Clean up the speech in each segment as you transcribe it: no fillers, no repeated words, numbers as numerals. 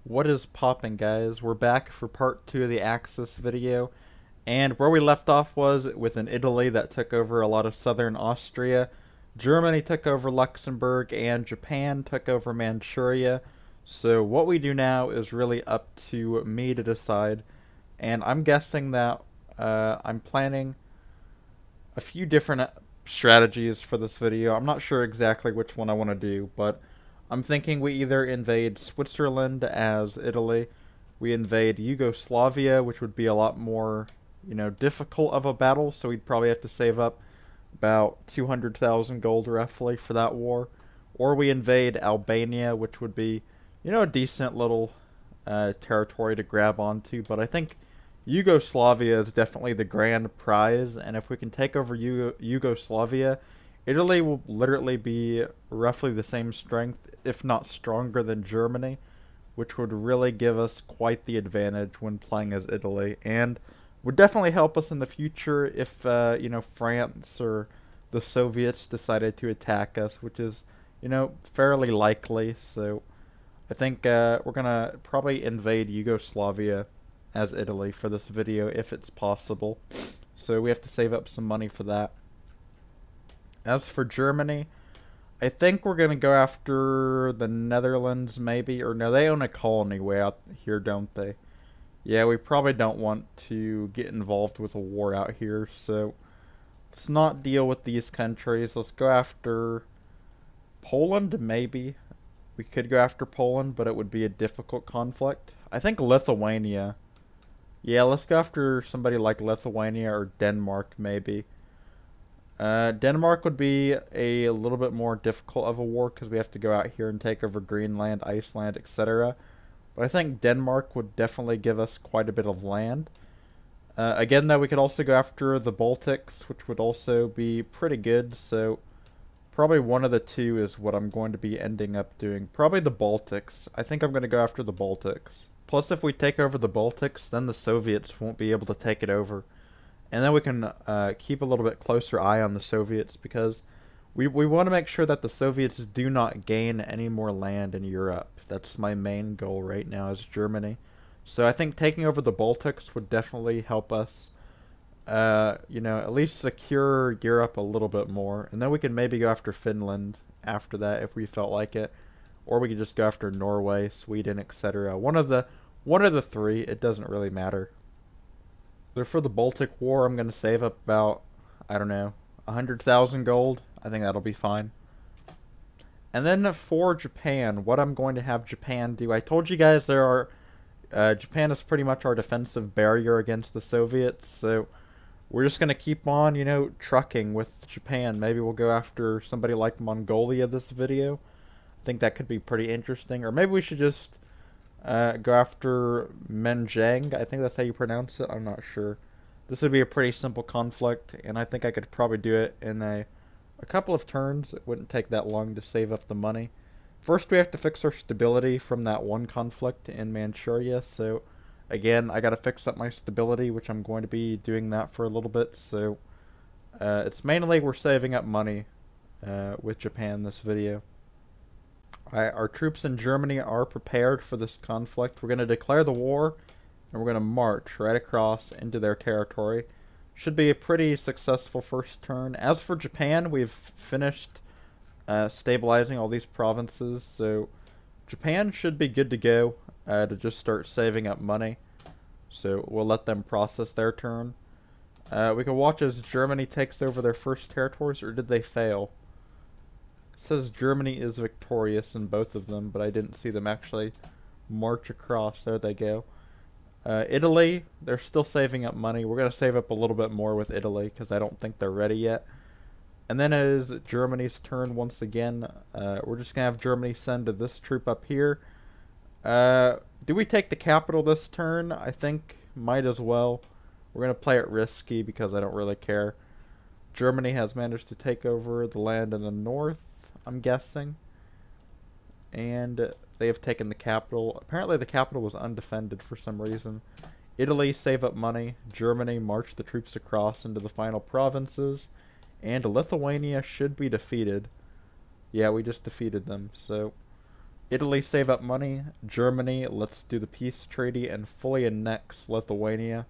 What is poppin', guys? We're back for part 2 of the Axis video, and where we left off was with an Italy that took over a lot of southern Austria, Germany took over Luxembourg, and Japan took over Manchuria. So what we do now is really up to me to decide, and I'm guessing that I'm planning a few different strategies for this video. I'm not sure exactly which one I want to do, but I'm thinking we either invade Switzerland as Italy, we invade Yugoslavia, which would be a lot more, difficult of a battle, so we'd probably have to save up about 200,000 gold roughly for that war, or we invade Albania, which would be, a decent little territory to grab onto, but I think Yugoslavia is definitely the grand prize, and if we can take over Yugoslavia, Italy will literally be roughly the same strength, if not stronger than Germany, which would really give us quite the advantage when playing as Italy, and would definitely help us in the future if, France or the Soviets decided to attack us, which is, fairly likely, so I think we're going to probably invade Yugoslavia as Italy for this video if it's possible. So we have to save up some money for that. As for Germany, I think we're going to go after the Netherlands maybe. Or no, they own a colony way out here, don't they? Yeah, we probably don't want to get involved with a war out here. So let's not deal with these countries. Let's go after Poland maybe. We could go after Poland, but it would be a difficult conflict. I think Lithuania. Yeah, let's go after somebody like Lithuania or Denmark, maybe. Denmark would be a little bit more difficult of a war because we have to go out here and take over Greenland, Iceland, etc. But I think Denmark would definitely give us quite a bit of land. Again, though, we could also go after the Baltics, which would also be pretty good. So probably one of the two is what I'm going to be ending up doing. Probably the Baltics. I think I'm going to go after the Baltics. Plus, if we take over the Baltics, then the Soviets won't be able to take it over. And then we can keep a little bit closer eye on the Soviets because we want to make sure that the Soviets do not gain any more land in Europe. That's my main goal right now is Germany. So I think taking over the Baltics would definitely help us, at least secure Europe a little bit more. And then we can maybe go after Finland after that if we felt like it. Or we could just go after Norway, Sweden, etc. One of the three. It doesn't really matter. So for the Baltic War, I'm going to save up about, I don't know, 100,000 gold. I think that'll be fine. And then for Japan, what I'm going to have Japan do, I told you guys Japan is pretty much our defensive barrier against the Soviets, so we're just going to keep on, trucking with Japan. Maybe we'll go after somebody like Mongolia this video. I think that could be pretty interesting. Or maybe we should just go after Menjang. I think that's how you pronounce it. I'm not sure. This would be a pretty simple conflict, and I think I could probably do it in a couple of turns. It wouldn't take that long to save up the money. First, we have to fix our stability from that one conflict in Manchuria. So, again, I got to fix up my stability, which I'm going to be doing that for a little bit. So, it's mainly we're saving up money with Japan this video. Our troops in Germany are prepared for this conflict. We're going to declare the war, and we're going to march right across into their territory. Should be a pretty successful first turn. As for Japan, we've finished stabilizing all these provinces, so Japan should be good to go to just start saving up money. So we'll let them process their turn. We can watch as Germany takes over their first territories, or did they fail? It says Germany is victorious in both of them, but I didn't see them actually march across. There they go. Italy, they're still saving up money. We're going to save up a little bit more with Italy because I don't think they're ready yet. And then it is Germany's turn once again. We're just going to have Germany send this troop up here. Do we take the capital this turn? I think might as well. We're going to play it risky because I don't really care. Germany has managed to take over the land in the north, I'm guessing. And they have taken the capital. Apparently the capital was undefended for some reason. Italy save up money. Germany march the troops across into the final provinces. And Lithuania should be defeated. Yeah, we just defeated them. So Italy, save up money. Germany, let's do the peace treaty and fully annex Lithuania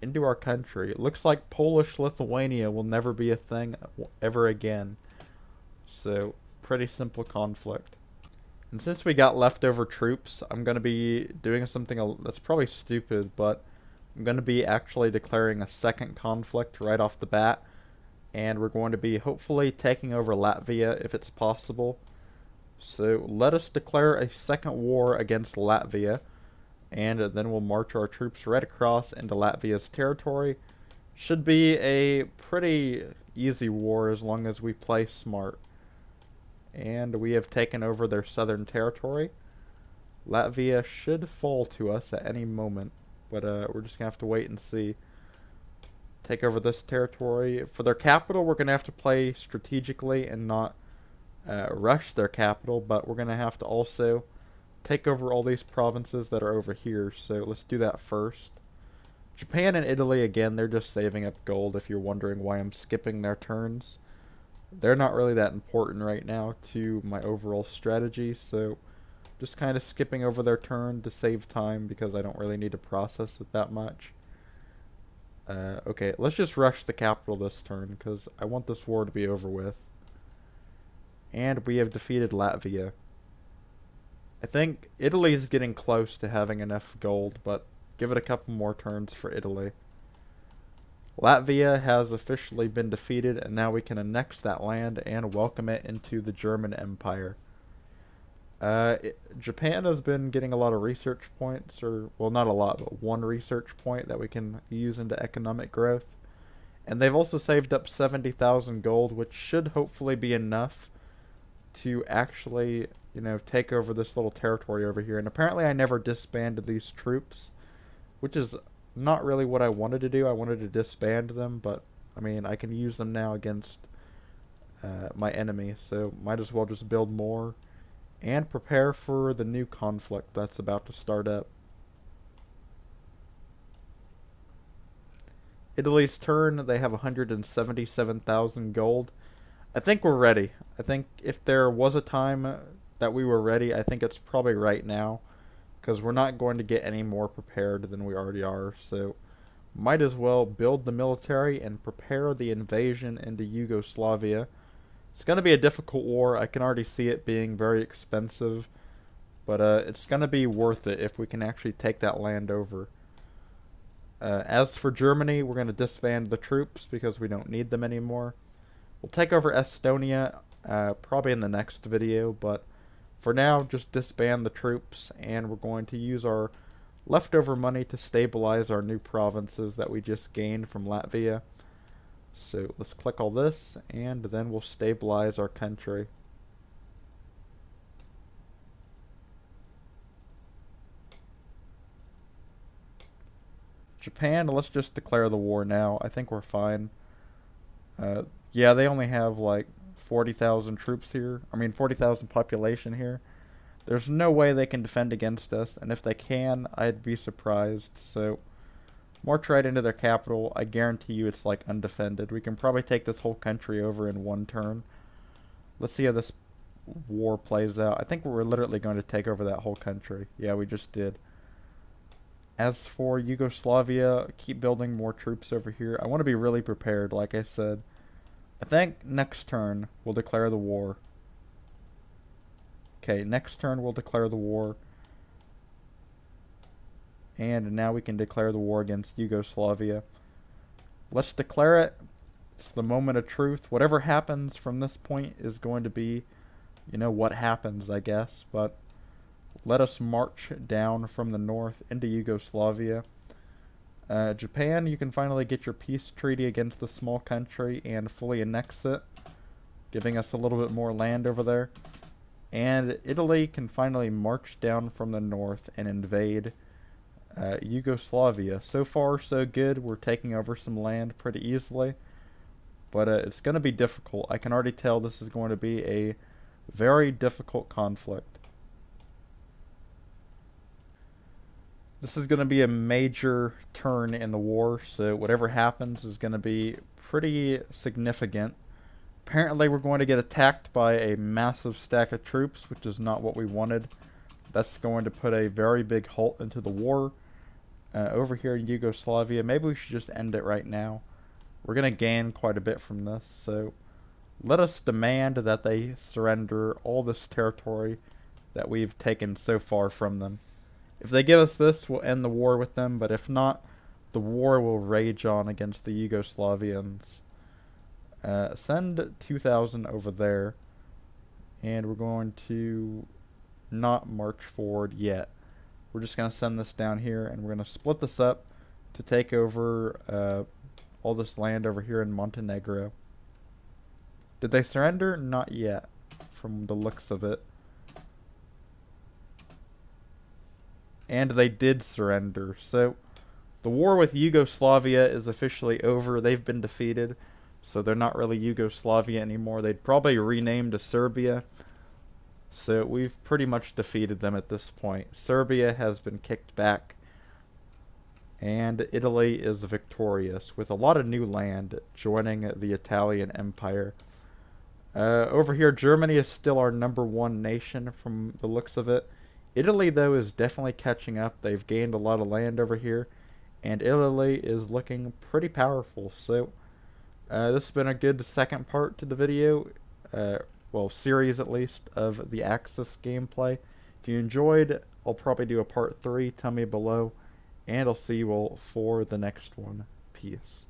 into our country. It looks like Polish Lithuania will never be a thing ever again. So, pretty simple conflict. And since we got leftover troops, I'm going to be doing something that's probably stupid, but I'm going to be actually declaring a second conflict right off the bat. And we're going to be hopefully taking over Latvia if it's possible. So let us declare a second war against Latvia. And then we'll march our troops right across into Latvia's territory. Should be a pretty easy war as long as we play smart. And we have taken over their southern territory. Latvia should fall to us at any moment, but we're just going to have to wait and see. Take over this territory. For their capital, we're going to have to play strategically and not rush their capital, but we're going to have to also take over all these provinces that are over here, so let's do that first. Japan and Italy, again, they're just saving up gold if you're wondering why I'm skipping their turns. They're not really that important right now to my overall strategy, so just kind of skipping over their turn to save time because I don't really need to process it that much. Okay, let's just rush the capital this turn because I want this war to be over with. And we have defeated Latvia. I think Italy is getting close to having enough gold, but give it a couple more turns for Italy. Latvia has officially been defeated, and now we can annex that land and welcome it into the German Empire. Japan has been getting a lot of research points, or, well, not a lot, but one research point that we can use into economic growth. And they've also saved up 70,000 gold, which should hopefully be enough to actually, you know, take over this little territory over here. And apparently I never disbanded these troops, which is not really what I wanted to do. I wanted to disband them, but I mean, I can use them now against my enemy, so might as well just build more and prepare for the new conflict that's about to start up. Italy's turn. They have 177,000 gold. I think we're ready. I think if there was a time that we were ready, I think it's probably right now, because we're not going to get any more prepared than we already are, so might as well build the military and prepare the invasion into Yugoslavia. It's going to be a difficult war. I can already see it being very expensive, but it's going to be worth it if we can actually take that land over. As for Germany, we're going to disband the troops because we don't need them anymore. We'll take over Estonia probably in the next video, but for now, just disband the troops, and we're going to use our leftover money to stabilize our new provinces that we just gained from Latvia. So let's click all this, and then we'll stabilize our country. Japan, let's just declare the war now. I think we're fine. Yeah, they only have like 40,000 troops here. I mean, 40,000 population here. There's no way they can defend against us, and if they can, I'd be surprised. So, march right into their capital. I guarantee you it's like undefended. We can probably take this whole country over in one turn. Let's see how this war plays out. I think we're literally going to take over that whole country. Yeah, we just did. As for Yugoslavia, keep building more troops over here. I want to be really prepared, like I said. I think next turn we'll declare the war. Okay, next turn we'll declare the war. And now we can declare the war against Yugoslavia. Let's declare it. It's the moment of truth. Whatever happens from this point is going to be, you know, what happens, I guess. But let us march down from the north into Yugoslavia. Japan, you can finally get your peace treaty against the small country and fully annex it, giving us a little bit more land over there. And Italy can finally march down from the north and invade Yugoslavia. So far, so good. We're taking over some land pretty easily, but it's going to be difficult. I can already tell this is going to be a very difficult conflict. This is going to be a major turn in the war, so whatever happens is going to be pretty significant. Apparently we're going to get attacked by a massive stack of troops, which is not what we wanted. That's going to put a very big halt into the war. Over here in Yugoslavia, maybe we should just end it right now. We're going to gain quite a bit from this, so let us demand that they surrender all this territory that we've taken so far from them. If they give us this, we'll end the war with them, but if not, the war will rage on against the Yugoslavians. Send 2,000 over there, and we're going to not march forward yet. We're just going to send this down here, and we're going to split this up to take over all this land over here in Montenegro. Did they surrender? Not yet, from the looks of it. And they did surrender, so the war with Yugoslavia is officially over. They've been defeated, so they're not really Yugoslavia anymore. They'd probably rename to Serbia. So we've pretty much defeated them at this point. Serbia has been kicked back, and Italy is victorious with a lot of new land joining the Italian Empire. Over here, Germany is still our #1 nation from the looks of it. Italy, though, is definitely catching up. They've gained a lot of land over here, and Italy is looking pretty powerful. So this has been a good second part to the video, well, series at least, of the Axis gameplay. If you enjoyed, I'll probably do a part 3. Tell me below, and I'll see you all for the next one. Peace.